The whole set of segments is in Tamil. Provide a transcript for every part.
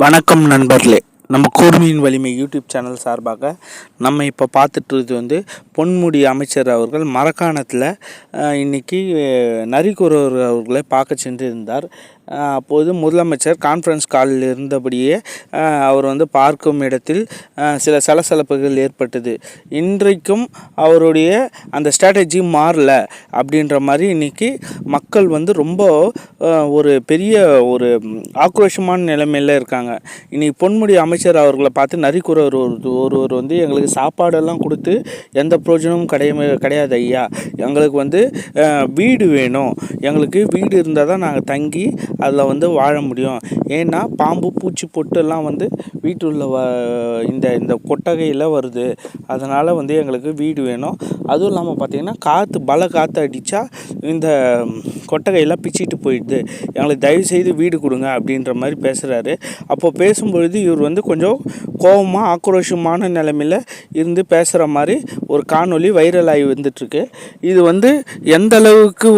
வணக்கம் நண்பர்களே. நம்ம கூர்மையின் வலிமை யூடியூப் சேனல் சார்பாக நம்ம இப்போ பார்த்துட்டு பொன்முடி அமைச்சர் அவர்கள் மரக்காணத்தில் இன்றைக்கி நரிக்குறவர் அவர்களை பார்க்க சென்றிருந்தார். அப்போது முதலமைச்சர் கான்ஃபரன்ஸ் காலில் இருந்தபடியே அவர் பார்க்கும் இடத்தில் சில சலசலப்புகள் ஏற்பட்டது. இன்றைக்கும் அவருடைய அந்த ஸ்ட்ராட்டஜி மாறல அப்படின்ற மாதிரி இன்றைக்கி மக்கள் ரொம்ப ஒரு பெரிய ஒரு ஆக்ரோஷமான நிலைமையில் இருக்காங்க. இன்றைக்கி பொன்முடி அமைச்சர் அவர்களை பார்த்து நரிக்குறவர் ஒருவர் எங்களுக்கு சாப்பாடெல்லாம் கொடுத்து எந்த பிரயோஜனமும் கிடையாது ஐயா, எங்களுக்கு வீடு வேணும், எங்களுக்கு வீடு இருந்தால் தான் நாங்கள் தங்கி அதில் வாழ முடியும். ஏன்னா பாம்பு பூச்சி பொட்டெல்லாம் வீட்டுள்ள இந்த கொட்டகையில் வருது, அதனால் எங்களுக்கு வீடு வேணும். அதுவும் இல்லாமல் பார்த்திங்கன்னா காற்று அடித்தா இந்த கொட்டகையெல்லாம் பிச்சுட்டு போயிடுது, எங்களுக்கு தயவுசெய்து வீடு கொடுங்க அப்படின்ற மாதிரி பேசுகிறாரு. அப்போ பேசும்பொழுது இவர் கொஞ்சம் கோபமாக ஆக்ரோஷமான நிலைமையில் இருந்து பேசுகிற மாதிரி ஒரு காணொலி வைரல் ஆகி வந்துட்டுருக்கு. இது எந்த அளவுக்கு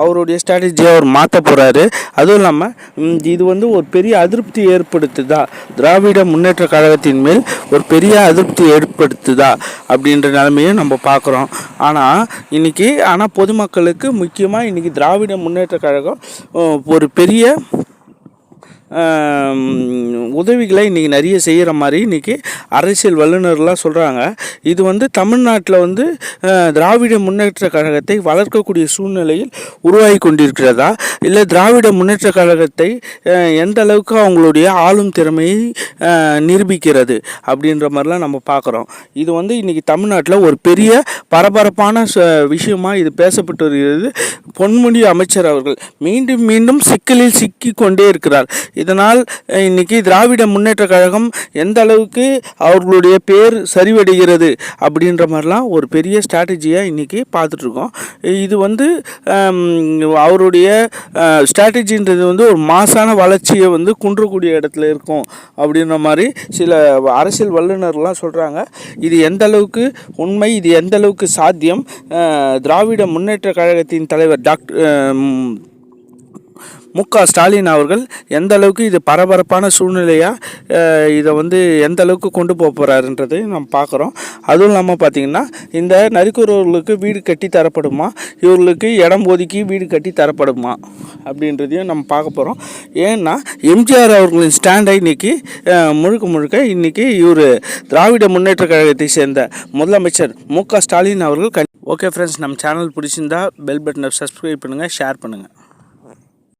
அவருடைய ஸ்ட்ராட்டஜியை அவர் மாற்ற போகிறாரு, அதுவும் இல்லாமல் இது ஒரு பெரிய அதிருப்தி ஏற்படுத்துதா, திராவிட முன்னேற்ற கழகத்தின் மேல் ஒரு பெரிய அதிருப்தி ஏற்படுத்துதா அப்படின்ற நிலைமையை நம்ம பார்க்குறோம். ஆனால் பொதுமக்களுக்கு முக்கியமாக இன்றைக்கி திராவிட முன்னேற்ற கழகம் ஒரு பெரிய உதவிகளை இன்றைக்கி நிறைய செய்கிற மாதிரி இன்றைக்கி அரசியல் வல்லுநர்லாம் சொல்கிறாங்க. இது தமிழ்நாட்டில் திராவிட முன்னேற்ற கழகத்தை வளர்க்கக்கூடிய சூழ்நிலையில் உருவாகி கொண்டிருக்கிறதா, இல்லை திராவிட முன்னேற்ற கழகத்தை எந்த அளவுக்கு அவங்களுடைய ஆளும் திறமையை நிரூபிக்கிறது அப்படின்ற மாதிரிலாம் நம்ம பார்க்குறோம். இது இன்றைக்கி தமிழ்நாட்டில் ஒரு பெரிய பரபரப்பான விஷயமாக இது பேசப்பட்டு வருகிறது. பொன்முடி அமைச்சர் அவர்கள் மீண்டும் மீண்டும் சிக்கலில் சிக்கி கொண்டே இருக்கிறார். இதனால் இன்னைக்கு திராவிட முன்னேற்ற கழகம் எந்த அளவுக்கு அவர்களுடைய பேர் சரிவடைகிறது அப்படின்ற மாதிரிலாம் ஒரு பெரிய ஸ்ட்ராட்டஜியாக இன்றைக்கி பார்த்துட்ருக்கோம். இது அவருடைய ஸ்ட்ராட்டஜின்றது ஒரு மாசான வளர்ச்சியை குன்றக்கூடிய இடத்துல இருக்கும் அப்படின்ற மாதிரி சில அரசியல் வல்லுநர்லாம் சொல்கிறாங்க. இது எந்த அளவுக்கு உண்மை, இது எந்த அளவுக்கு சாத்தியம், திராவிட முன்னேற்ற கழகத்தின் தலைவர் மு.க. ஸ்டாலின் அவர்கள் எந்த அளவுக்கு இது பரபரப்பான சூழ்நிலையாக இதை எந்த அளவுக்கு கொண்டு போக போகிறாருன்றதை நம்ம பார்க்குறோம். அதுவும் இல்லாமல் பார்த்திங்கன்னா இந்த நரிக்குறவர்களுக்கு வீடு கட்டி தரப்படுமா, இவர்களுக்கு இடம் ஒதுக்கி வீடு கட்டி தரப்படுமா அப்படின்றதையும் நம்ம பார்க்க போகிறோம். ஏன்னா எம்ஜிஆர் அவர்களின் ஸ்டாண்டை இன்றைக்கி முழுக்க இன்றைக்கி இவர் திராவிட முன்னேற்ற கழகத்தை சேர்ந்த முதலமைச்சர் மு.க. ஸ்டாலின் அவர்கள் ஓகே ஃப்ரெண்ட்ஸ், நம்ம சேனல் பிடிச்சிருந்தா பெல் பட்டனை சப்ஸ்கிரைப் பண்ணுங்கள், ஷேர் பண்ணுங்கள்.